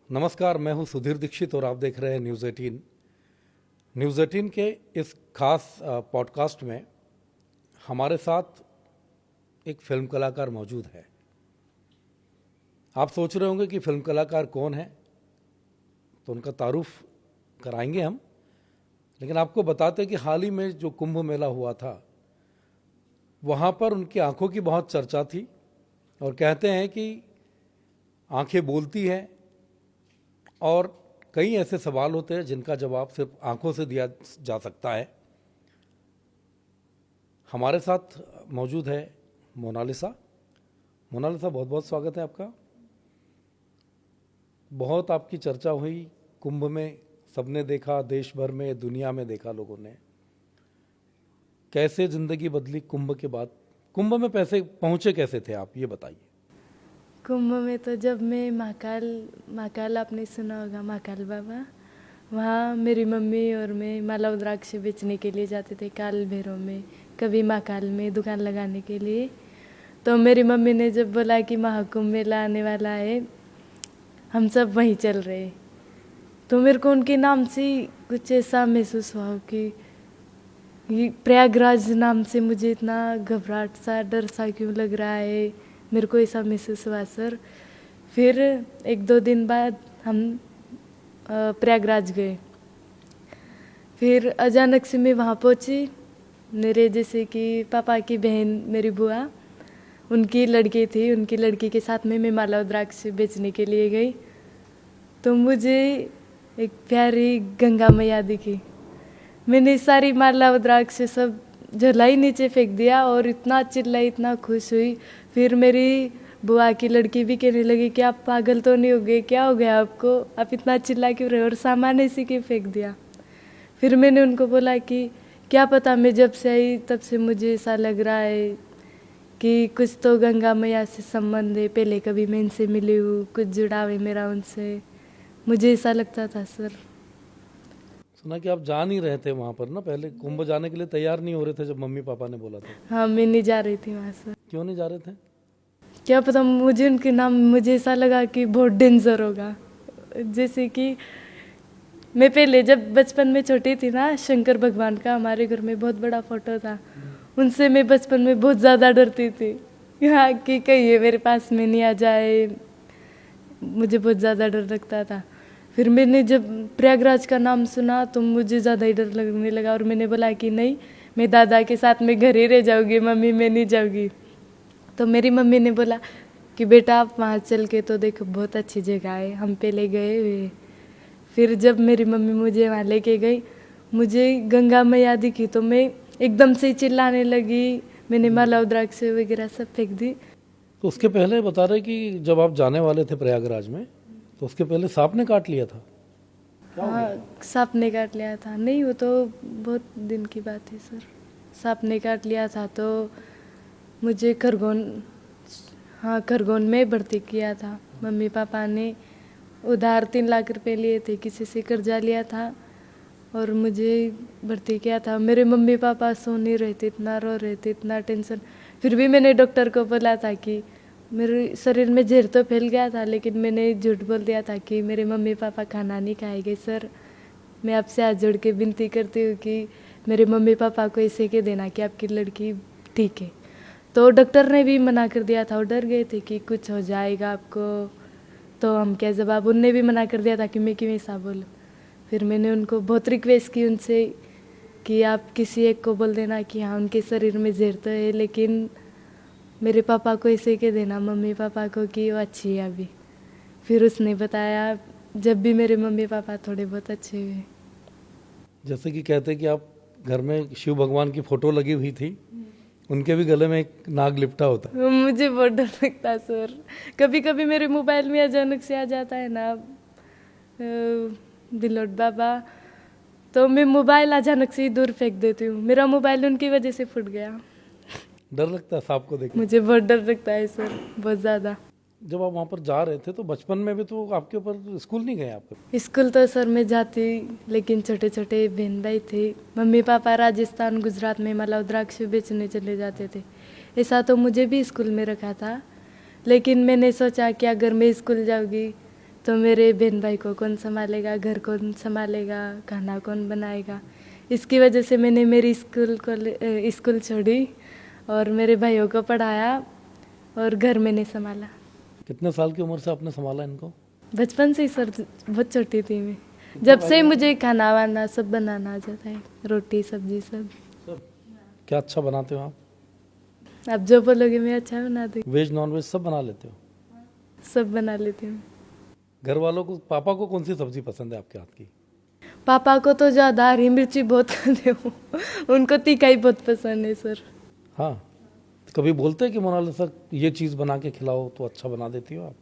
नमस्कार, मैं हूं सुधीर दीक्षित और आप देख रहे हैं न्यूज़ 18 के इस खास पॉडकास्ट में हमारे साथ एक फिल्म कलाकार मौजूद है। आप सोच रहे होंगे कि फिल्म कलाकार कौन है, तो उनका तारुफ कराएंगे हम, लेकिन आपको बताते हैं कि हाल ही में जो कुंभ मेला हुआ था वहाँ पर उनकी आंखों की बहुत चर्चा थी और कहते हैं कि आंखें बोलती हैं और कई ऐसे सवाल होते हैं जिनका जवाब सिर्फ आंखों से दिया जा सकता है। हमारे साथ मौजूद है मोनालिसा। मोनालिसा, बहुत बहुत स्वागत है आपका। बहुत आपकी चर्चा हुई कुंभ में, सबने देखा, देश भर में, दुनिया में देखा लोगों ने। कैसे जिंदगी बदली कुंभ के बाद? कुंभ में पैसे पहुंचे कैसे थे आप, ये बताइए। कुंभ में तो जब मैं महाकाल आपने सुना होगा, महाकाल बाबा, वहाँ मेरी मम्मी और मैं माला रुद्राक्ष बेचने के लिए जाते थे काल भैरव में, कभी महाकाल में दुकान लगाने के लिए। तो मेरी मम्मी ने जब बोला कि महाकुंभ मेला आने वाला है, हम सब वहीं चल रहे, तो मेरे को उनके नाम से कुछ ऐसा महसूस हुआ कि ये प्रयागराज नाम से मुझे इतना घबराहट सा, डर सा क्यों लग रहा है, मेरे को ऐसा महसूस हुआ सर। फिर 1-2 दिन बाद हम प्रयागराज गए। फिर अचानक से मैं वहाँ पहुँची। मेरे जैसे कि पापा की बहन, मेरी बुआ, उनकी लड़की थी, उनकी लड़की के साथ में मैं माला रुद्राक्ष बेचने के लिए गई। तो मुझे एक प्यारी गंगा मैया दिखी। मैंने सारी माला रुद्राक्ष सब झोला नीचे फेंक दिया और इतना चिल्लाई, इतना खुश हुई। फिर मेरी बुआ की लड़की भी कहने लगी कि आप पागल तो नहीं हो गए, क्या हो गया आपको, आप इतना चिल्ला क्यों रहे, और सामान इसी के फेंक दिया। फिर मैंने उनको बोला कि क्या पता, मैं जब से आई तब से मुझे ऐसा लग रहा है कि कुछ तो गंगा मैया से संबंध है, पहले कभी मैं इनसे मिली हूँ, कुछ जुड़ाव है मेरा उनसे, मुझे ऐसा लगता था सर। सुना कि आप जा नहीं रहे थे वहाँ पर ना, पहले कुंभ जाने के लिए तैयार नहीं हो रहे थे जब मम्मी पापा ने बोला था। हाँ, मैं नहीं जा रही थी वहाँ सर। क्यों नहीं जा रहे थे? क्या पता, मुझे उनके नाम, मुझे ऐसा लगा कि बहुत डेंजर होगा। जैसे कि मैं पहले जब बचपन में छोटी थी ना, शंकर भगवान का हमारे घर में बहुत बड़ा फोटो था, उनसे मैं बचपन में बहुत ज़्यादा डरती थी। हाँ, कि कहीं ये मेरे पास में नहीं आ जाए, मुझे बहुत ज़्यादा डर लगता था। फिर मैंने जब प्रयागराज का नाम सुना तो मुझे ज़्यादा ही डर लगने लगा और मैंने बोला कि नहीं, मैं दादा के साथ में घर ही रह जाऊँगी, मम्मी मैं नहीं जाऊँगी। तो मेरी मम्मी ने बोला कि बेटा आप वहाँ चल के तो देखो, बहुत अच्छी जगह है, हम पहले गए हुए। फिर जब मेरी मम्मी मुझे वहाँ लेके गई, मुझे गंगा मैया दिखी तो मैं एकदम से चिल्लाने लगी। मैंने माला रुद्राक्ष वगैरह सब फेंक दी। तो उसके पहले बता रहे कि जब आप जाने वाले थे प्रयागराज में, तो उसके पहले सांप ने काट लिया था। हाँ, सांप ने काट लिया था। नहीं, वो तो बहुत दिन की बात है सर। सांप ने काट लिया था तो मुझे खरगोन में भर्ती किया था। मम्मी पापा ने उधार 3 लाख रुपए लिए थे, किसी से कर्जा लिया था और मुझे भर्ती किया था। मेरे मम्मी पापा सो नहीं रहे थे, इतना रो रहे थे, इतना टेंशन। फिर भी मैंने डॉक्टर को बोला था कि मेरे शरीर में जहर तो फैल गया था, लेकिन मैंने झूठ बोल दिया था कि मेरे मम्मी पापा खाना नहीं खाएंगे। सर, मैं आपसे हाथ जोड़ के विनती करती हूँ कि मेरे मम्मी पापा को ऐसे कह देना कि आपकी लड़की ठीक है। तो डॉक्टर ने भी मना कर दिया था, वो डर गए थे कि कुछ हो जाएगा आपको, तो हम क्या जवाब, उनने भी मना कर दिया था कि मैं क्यों ऐसा बोलूँ। फिर मैंने उनको बहुत रिक्वेस्ट की उनसे कि आप किसी एक को बोल देना कि हाँ, उनके शरीर में जहर तो है, लेकिन मेरे पापा को ऐसे कह देना, मम्मी पापा को, कि वो अच्छी है अभी। फिर उसने बताया, जब भी मेरे मम्मी पापा थोड़े बहुत अच्छे हुए। जैसे कि कहते कि आप घर में शिव भगवान की फोटो लगी हुई थी, उनके भी गले में एक नाग लिपटा होता है। मुझे बहुत डर लगता है सर। कभी कभी मेरे मोबाइल में अचानक से आ जाता है ना बिलोट बाबा, तो मैं मोबाइल अचानक से ही दूर फेंक देती हूँ। मेरा मोबाइल उनकी वजह से फूट गया। डर लगता है सांप को देख? मुझे बहुत डर लगता है सर, बहुत ज़्यादा। जब आप वहाँ पर जा रहे थे तो बचपन में भी तो आपके ऊपर स्कूल नहीं गए आपके? स्कूल तो सर मैं जाती, लेकिन छोटे छोटे बहन भाई थे। मम्मी पापा राजस्थान गुजरात में माला रुद्राक्ष बेचने चले जाते थे। ऐसा तो मुझे भी स्कूल में रखा था, लेकिन मैंने सोचा कि अगर मैं स्कूल जाऊँगी तो मेरे बहन भाई को कौन संभालेगा, घर कौन संभालेगा, खाना कौन बनाएगा। इसकी वजह से मैंने मेरी स्कूल छोड़ी और मेरे भाइयों को पढ़ाया और घर मैंने संभाला। कितने साल की उम्र से आपने संभाला इनको? बचपन से ही सर, बहुत छोटी थी मैं, जब से मुझे खाना वाना सब बनाना आ जाता है, रोटी सब्जी सब। क्या अच्छा बनाते हो आप? आप जो बोलोगे मैं अच्छा बना दूँगी। वेज नॉन वेज सब बना लेते हो? सब बना लेती हूँ। घर वालों को, पापा को कौन सी सब्जी पसंद है आपके हाथ की? पापा को तो ज़्यादा हरी मिर्ची बहुत खाते हो, उनको तीखा ही बहुत पसंद है सर। हाँ, तो कभी बोलते हैं कि मोनालिसा ये चीज़ बना के खिलाओ तो अच्छा बना देती हो आप?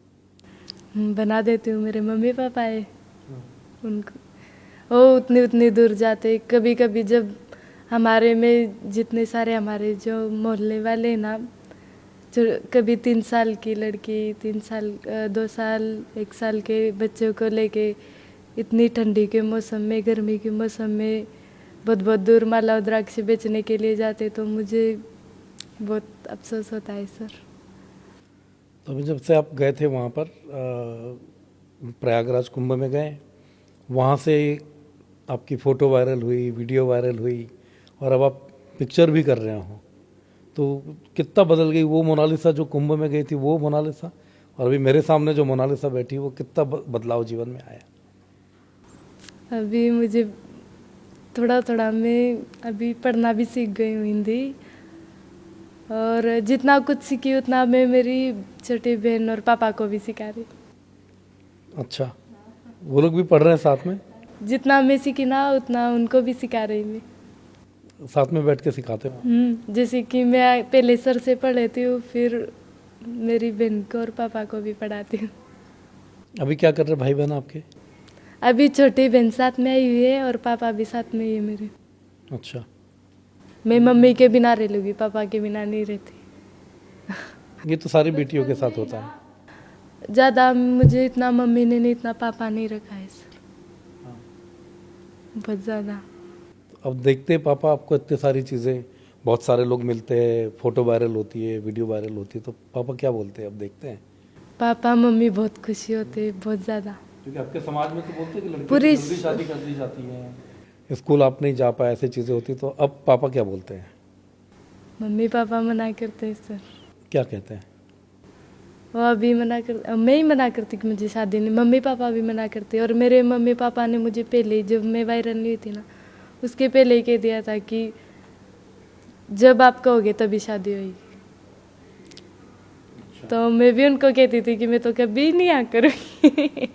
बना देती हूँ। मेरे मम्मी पापा है, उनको वो उतनी दूर जाते। कभी कभी जब हमारे में जितने सारे हमारे जो मोहल्ले वाले हैं ना, जो कभी 3 साल की लड़की, 3 साल 2 साल 1 साल के बच्चों को लेके इतनी ठंडी के मौसम में, गर्मी के मौसम में बहुत बहुत दूर माला द्राक्ष बेचने के लिए जाते, तो मुझे बहुत अफसोस होता है सर। तो अभी जब से आप गए थे वहाँ पर प्रयागराज कुंभ में गए, वहाँ से आपकी फ़ोटो वायरल हुई, वीडियो वायरल हुई और अब आप पिक्चर भी कर रहे हो, तो कितना बदल गई वो मोनालिसा जो कुंभ में गई थी, वो मोनालिसा, और अभी मेरे सामने जो मोनालिसा बैठी, वो कितना बदलाव जीवन में आया? अभी मुझे थोड़ा थोड़ा मैं अभी पढ़ना भी सीख गई हूँ हिंदी, और जितना कुछ सीखी उतना मैं मेरी छोटी बहन और पापा को भी सिखा रही। अच्छा, वो लोग भी पढ़ रहे हैं साथ में? जितना मैं सीखी ना उतना उनको भी सिखा रही मैं। साथ में बैठ के सिखाते हो? जैसे कि मैं पहले सर से पढ़ लेती हूँ, फिर मेरी बहन को और पापा को भी पढ़ाती हूँ। अभी क्या कर रहे भाई बहन आपके? अभी छोटी बहन साथ में आई हुई है और पापा भी साथ में ही है मेरे। अच्छा, मैं मम्मी के बिना रह लूँगी, पापा के बिना नहीं रहती। ये तो सारी बेटियों के साथ होता है। ज़्यादा मुझे इतना मम्मी ने नहीं, इतना पापा नहीं रखा है सर, बहुत ज़्यादा। अब देखते हैं पापा आपको इतनी सारी चीज़ें, बहुत सारे लोग मिलते हैं, फोटो वायरल होती है, वीडियो वायरल होती है, तो पापा क्या बोलते हैं अब देखते हैं? पापा मम्मी बहुत खुशी होते हैं, बहुत ज़्यादा। क्योंकि आपके समाज में तो बोलते हैं कि लड़की पूरी जल्दी शादी कर दी जाती है, स्कूल आप नहीं जा पाए, ऐसी चीज़ें होती, तो अब पापा क्या बोलते हैं? मम्मी पापा मना करते हैं सर। क्या कहते हैं? वो अभी मना कर, मैं ही मना करती कि मुझे शादी नहीं, मम्मी पापा भी मना करते। और मेरे मम्मी पापा ने मुझे पहले ही, जब मैं वायरल नहीं हुई थी ना, उसके पहले ही कह दिया था कि जब आप कहोगे तभी शादी होगी। तो मैं भी उनको कहती थी कि मैं तो कभी नहीं आ करूँगी।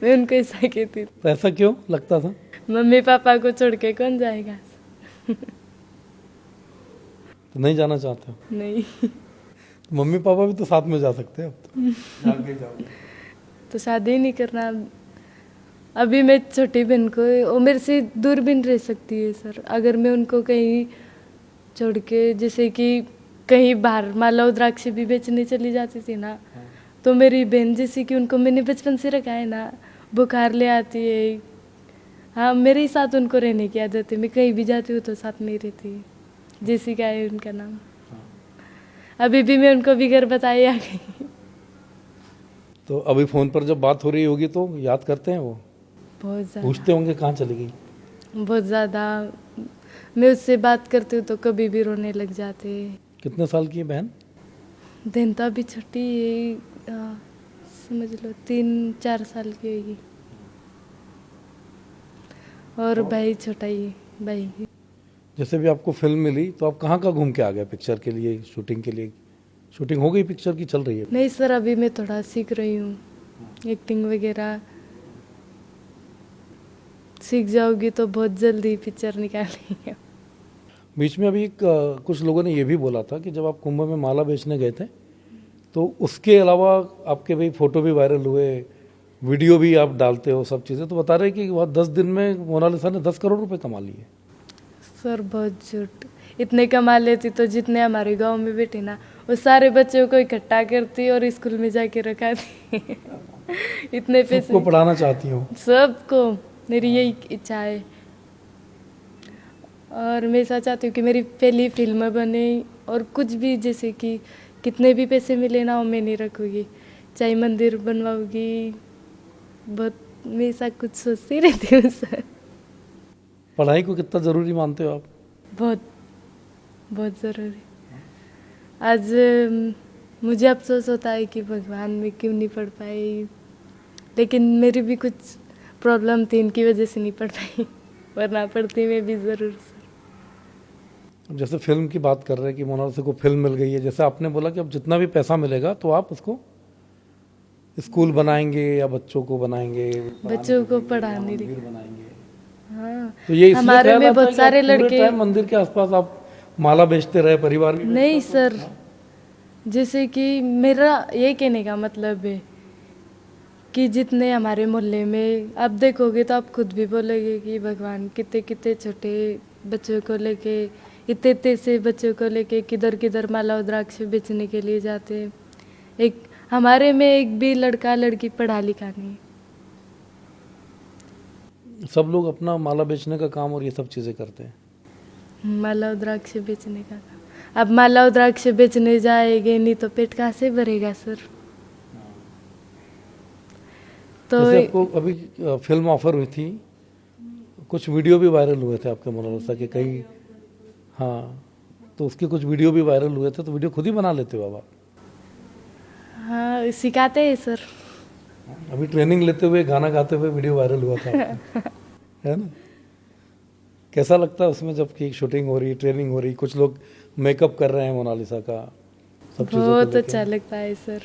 मैं उनको ऐसा कहती थी। तो ऐसा क्यों लगता था? मम्मी पापा को छोड़ के कौन जाएगा? तो नहीं जाना चाहते हो? नहीं। मम्मी पापा भी तो साथ में जा सकते हैं, अब तो जाओगे। तो शादी नहीं करना। अभी मैं छोटी बहन को, वो मेरे से दूर भी नहीं रह सकती है सर। अगर मैं उनको कहीं छोड़ के, जैसे कि कहीं बाहर माला द्राक्ष भी बेचने चली जाती थी ना, तो मेरी बहन, जैसे कि उनको मैंने बचपन से रखा है ना, बुखार ले आती है। हाँ, मेरे ही साथ उनको रहने की आदत है। मैं कहीं भी जाती हूँ तो साथ में ही रहती है। जेसिका है उनका नाम। अभी भी मैं उनको भी घर बताई आ गई। तो अभी फ़ोन पर जब बात हो रही होगी तो याद करते हैं वो? बहुत ज़्यादा। पूछते होंगे कहाँ चली गई? बहुत ज़्यादा। मैं उससे बात करती हूँ तो कभी भी रोने लग जाते। कितने साल की है बहन? बहन तो अभी छोटी है, समझ लो 3-4 साल की होगी। और भाई छोटा ही है, भाई। जैसे भी आपको फिल्म मिली तो आप कहाँ घूम के आ गए पिक्चर के लिए, शूटिंग के लिए? शूटिंग हो गई पिक्चर की, चल रही है? नहीं सर, अभी मैं थोड़ा सीख रही हूँ, एक्टिंग वगैरह सीख जाऊंगी तो बहुत जल्दी पिक्चर निकालेंगे। बीच में अभी कुछ लोगों ने ये भी बोला था कि जब आप कुंभ में माला बेचने गए थे तो उसके अलावा आपके भाई फोटो भी वायरल हुए, वीडियो भी आप डालते हो, सब चीज़ें, तो बता रहे कि वह 10 दिन में मोनालिसा ने 10 करोड़ रुपए कमा लिए। सर बहुत झूठ। इतने कमा लेती तो जितने हमारे गांव में बैठे ना, वो सारे बच्चों को इकट्ठा करती और स्कूल में जाके रखाती। इतने पैसे सबको पढ़ाना चाहती हूँ? सबको, मेरी यही इच्छा है। और मैं ऐसा चाहती हूँ कि मेरी पहली फिल्म बने, और कुछ भी, जैसे कि कितने भी पैसे मिले ना, वो मैं नहीं रखूँगी। चाहे मंदिर बनवाऊँगी, बहुत हमेशा कुछ सोचती रहती हूँ सर। पढ़ाई को कितना ज़रूरी मानते हो आप? बहुत बहुत ज़रूरी। आज मुझे अफसोस होता है कि भगवान मैं क्यों नहीं पढ़ पाई, लेकिन मेरी भी कुछ प्रॉब्लम थी, इनकी वजह से नहीं पढ़ पाई, वरना पढ़ती मैं भी ज़रूर सर। जैसे फिल्म की बात कर रहे हैं कि मोनालिसा को फिल्म मिल गई है, जैसे आपने बोला कि अब जितना भी पैसा मिलेगा तो आप उसको स्कूल बनाएंगे या बच्चों को बनाएंगे, बच्चों को पढ़ाने मंदिर बनाएंगे। हाँ, तो ये इसलिए हमारे ख्याल में आता बहुत है कि सारे आप पूरे लड़के टाइम मंदिर के आसपास आप माला बेचते रहे, परिवार भी नहीं सर, जैसे कि मेरा ये कहने का मतलब है कि जितने हमारे मोहल्ले में आप देखोगे तो आप खुद भी बोलोगे कि भगवान कितने कितने छोटे बच्चों को लेके, इतने इतने से बच्चों को लेके किधर किधर माला रुद्राक्ष बेचने के लिए जाते हैं। एक हमारे में एक भी लड़का लड़की पढ़ा लिखा नहीं। सब लोग अपना माला बेचने का काम और ये सब चीज़ें करते हैं। माला रुद्राक्ष बेचने का काम। अब माला रुद्राक्ष बेचने जाएंगे नहीं तो पेट कहाँ से भरेगा सर। तो जैसे आपको अभी फिल्म ऑफर हुई थी, कुछ वीडियो भी वायरल हुए थे आपके मोनालिसा के कई, हाँ, तो उसके कुछ वीडियो भी वायरल हुए थे, तो वीडियो खुद ही बना लेते हो आप? हाँ, सिखाते हैं सर। अभी ट्रेनिंग लेते हुए गाना गाते हुए वीडियो वायरल हुआ था आपका, है ना? कैसा लगता है उसमें जब कि शूटिंग हो रही, ट्रेनिंग हो रही, कुछ लोग मेकअप कर रहे हैं मोनालिसा का, सब चीज़ों को बहुत लेके? अच्छा लगता है सर।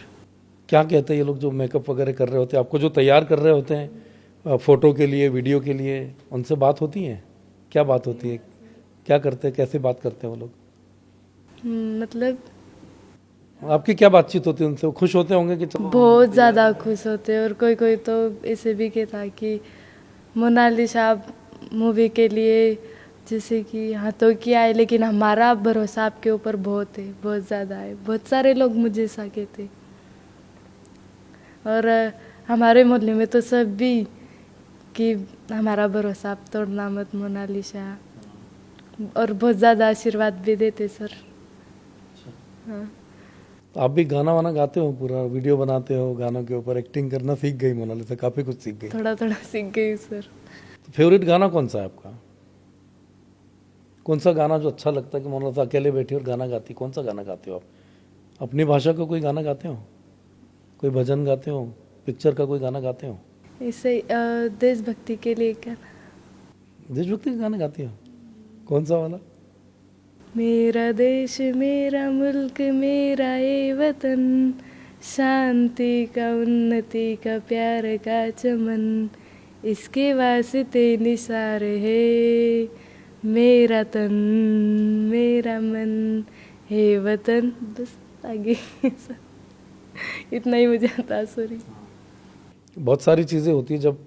क्या कहते हैं ये लोग जो मेकअप वगैरह कर रहे होते हैं, आपको जो तैयार कर रहे होते हैं फोटो के लिए, वीडियो के लिए, उनसे बात होती है? क्या बात होती है, क्या करते हैं, कैसे बात करते हैं वो लोग? मतलब आपकी क्या बातचीत होती है उनसे? वो खुश होते होंगे कि चलो? बहुत ज़्यादा खुश होते हैं, और कोई कोई तो ऐसे भी कहता कि मोनालिसा मूवी के लिए जैसे कि हाँ तो किया है, लेकिन हमारा भरोसा आपके ऊपर बहुत है, बहुत ज़्यादा है। बहुत सारे लोग मुझे ऐसा कहते। और हमारे मोहल्ले में तो सब भी कि हमारा भरोसा आप तोड़ना मत मोनालिसा, और बहुत ज़्यादा आशीर्वाद भी देते सर। हाँ, आप भी गाना वाना गाते हो, पूरा वीडियो बनाते हो, गानों के ऊपर एक्टिंग करना सीख गई मोनालिसा, काफ़ी कुछ सीख गई। थोड़ा थोड़ा सीख गई सर। तो फेवरेट गाना कौन सा है आपका? कौन सा गाना जो अच्छा लगता है कि मोनालिसा अकेले बैठी और गाना गाती, कौन सा गाना गाते हो आप? अपनी भाषा का कोई गाना गाते हो, कोई भजन गाते हो, पिक्चर का कोई गाना गाते हो? ऐसे देशभक्ति के लिए क्या, देशभक्ति का गाना गाती हो? कौन सा वाला? मेरा देश मेरा मुल्क मेरा ये वतन, शांति का उन्नति का प्यार का चमन, इसके वास्ते निसार है मेरा तन मेरा मन, हे वतन। बस आगे इतना ही मुझे आता है, सॉरी। बहुत सारी चीज़ें होती है जब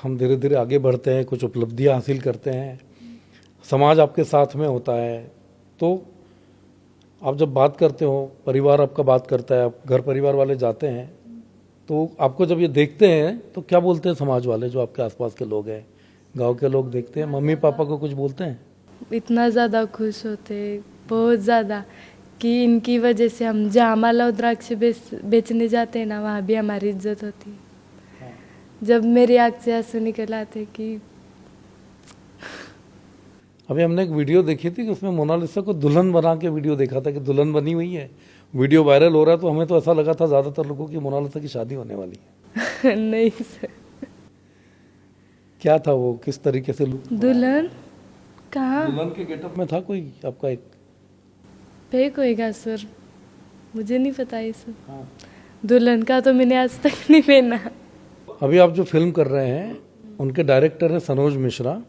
हम धीरे धीरे आगे बढ़ते हैं, कुछ उपलब्धियां हासिल करते हैं, समाज आपके साथ में होता है, तो आप जब बात करते हो, परिवार आपका बात करता है, आप घर परिवार वाले जाते हैं, तो आपको जब ये देखते हैं तो क्या बोलते हैं समाज वाले, जो आपके आसपास के लोग हैं, गांव के लोग देखते हैं, मम्मी पापा को कुछ बोलते हैं? इतना ज़्यादा खुश होते, बहुत ज़्यादा, कि इनकी वजह से हम जहाँ माला रुद्राक्ष बेचने जाते हैं ना, वहाँ भी हमारी इज्जत होती है। जब मेरी आँख से आंसू निकल आते कि अभी हमने एक वीडियो देखी थी कि उसमें मोनालिसा को दुल्हन बना के वीडियो देखा था कि दुल्हन बनी हुई है, वीडियो वायरल हो रहा है, तो हमें तो ऐसा लगा था ज़्यादातर लोगों की मोनालिसा की शादी होने वाली है। नहीं सर, क्या था वो, किस तरीके से look? दुल्हन कहाँ दुल्हन के गेटअप में था कोई आपका एक? फेक होएगा सर, मुझे नहीं पता ये सब। दुल्हन का तो मैंने आज तक नहीं पहना। अभी आप जो फिल्म कर रहे हैं, उनके डायरेक्टर है सनोज मिश्रा,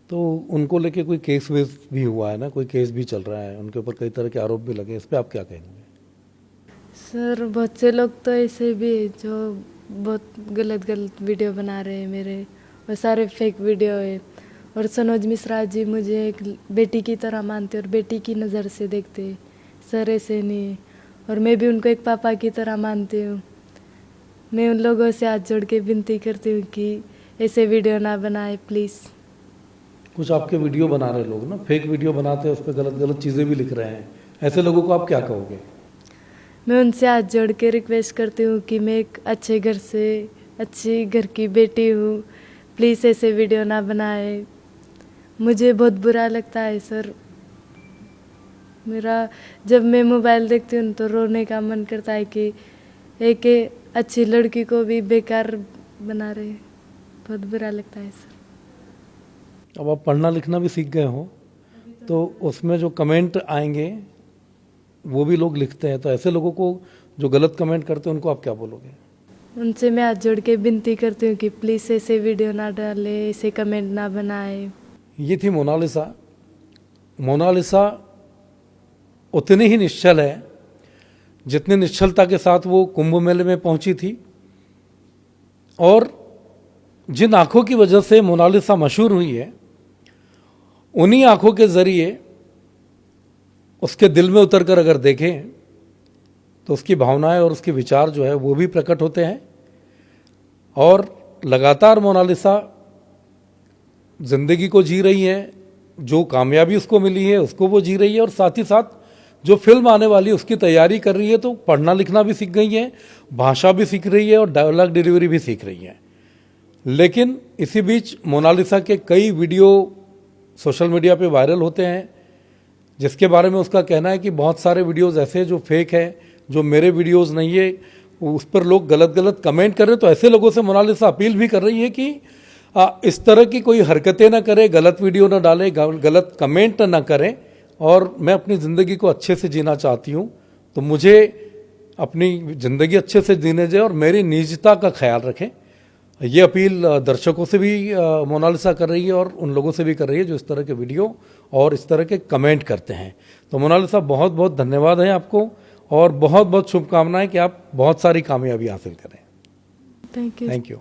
तो उनको लेके कोई केस वेस भी हुआ है ना, कोई केस भी चल रहा है, उनके ऊपर कई तरह के आरोप भी लगे, इस पे आप क्या कहेंगे? सर बहुत से लोग तो ऐसे भी है जो बहुत गलत गलत वीडियो बना रहे हैं मेरे, और सारे फेक वीडियो है। और सनोज मिश्रा जी मुझे एक बेटी की तरह मानते और बेटी की नज़र से देखते, सर ऐसे नहीं है। और मैं भी उनको एक पापा की तरह मानती हूँ। मैं उन लोगों से हाथ जोड़ के विनती करती हूँ कि ऐसे वीडियो ना बनाए प्लीज़। कुछ आपके वीडियो बना रहे लोग ना, फेक वीडियो बनाते हैं, उस पर गलत गलत चीज़ें भी लिख रहे हैं, ऐसे लोगों को आप क्या कहोगे? मैं उनसे हाथ जोड़ के रिक्वेस्ट करती हूँ कि मैं एक अच्छे घर से अच्छी घर की बेटी हूँ, प्लीज़ ऐसे वीडियो ना बनाए। मुझे बहुत बुरा लगता है सर। मेरा जब मैं मोबाइल देखती हूँ तो रोने का मन करता है कि एक अच्छी लड़की को भी बेकार बना रहे। बहुत बुरा लगता है सर। अब आप पढ़ना लिखना भी सीख गए हो, तो उसमें जो कमेंट आएंगे वो भी लोग लिखते हैं, तो ऐसे लोगों को जो गलत कमेंट करते हैं उनको आप क्या बोलोगे? उनसे मैं हाथ जोड़ के विनती करती हूँ कि प्लीज़ ऐसे वीडियो ना डाले, ऐसे कमेंट ना बनाए। ये थी मोनालिसा। मोनालिसा उतनी ही निश्चल है जितनी निश्चलता के साथ वो कुंभ मेले में पहुंची थी, और जिन आंखों की वजह से मोनालिसा मशहूर हुई है, उन्हीं आंखों के जरिए उसके दिल में उतरकर अगर देखें तो उसकी भावनाएं और उसके विचार जो है वो भी प्रकट होते हैं। और लगातार मोनालिसा जिंदगी को जी रही है, जो कामयाबी उसको मिली है उसको वो जी रही है, और साथ ही साथ जो फिल्म आने वाली है उसकी तैयारी कर रही है। तो पढ़ना लिखना भी सीख गई है, भाषा भी सीख रही है और डायलॉग डिलीवरी भी सीख रही है। लेकिन इसी बीच मोनालिसा के कई वीडियो सोशल मीडिया पे वायरल होते हैं, जिसके बारे में उसका कहना है कि बहुत सारे वीडियोस ऐसे जो फेक है, जो मेरे वीडियोस नहीं है, उस पर लोग गलत गलत कमेंट कर रहे हैं। तो ऐसे लोगों से मोनालिसा अपील भी कर रही है कि इस तरह की कोई हरकतें ना करें, गलत वीडियो ना डालें, गलत कमेंट ना करें, और मैं अपनी ज़िंदगी को अच्छे से जीना चाहती हूँ, तो मुझे अपनी ज़िंदगी अच्छे से जीने दें और मेरी निजता का ख्याल रखें। ये अपील दर्शकों से भी मोनालिसा कर रही है और उन लोगों से भी कर रही है जो इस तरह के वीडियो और इस तरह के कमेंट करते हैं। तो मोनालिसा बहुत बहुत धन्यवाद है आपको, और बहुत बहुत शुभकामनाएं कि आप बहुत सारी कामयाबी हासिल करें। Thank you. Thank you.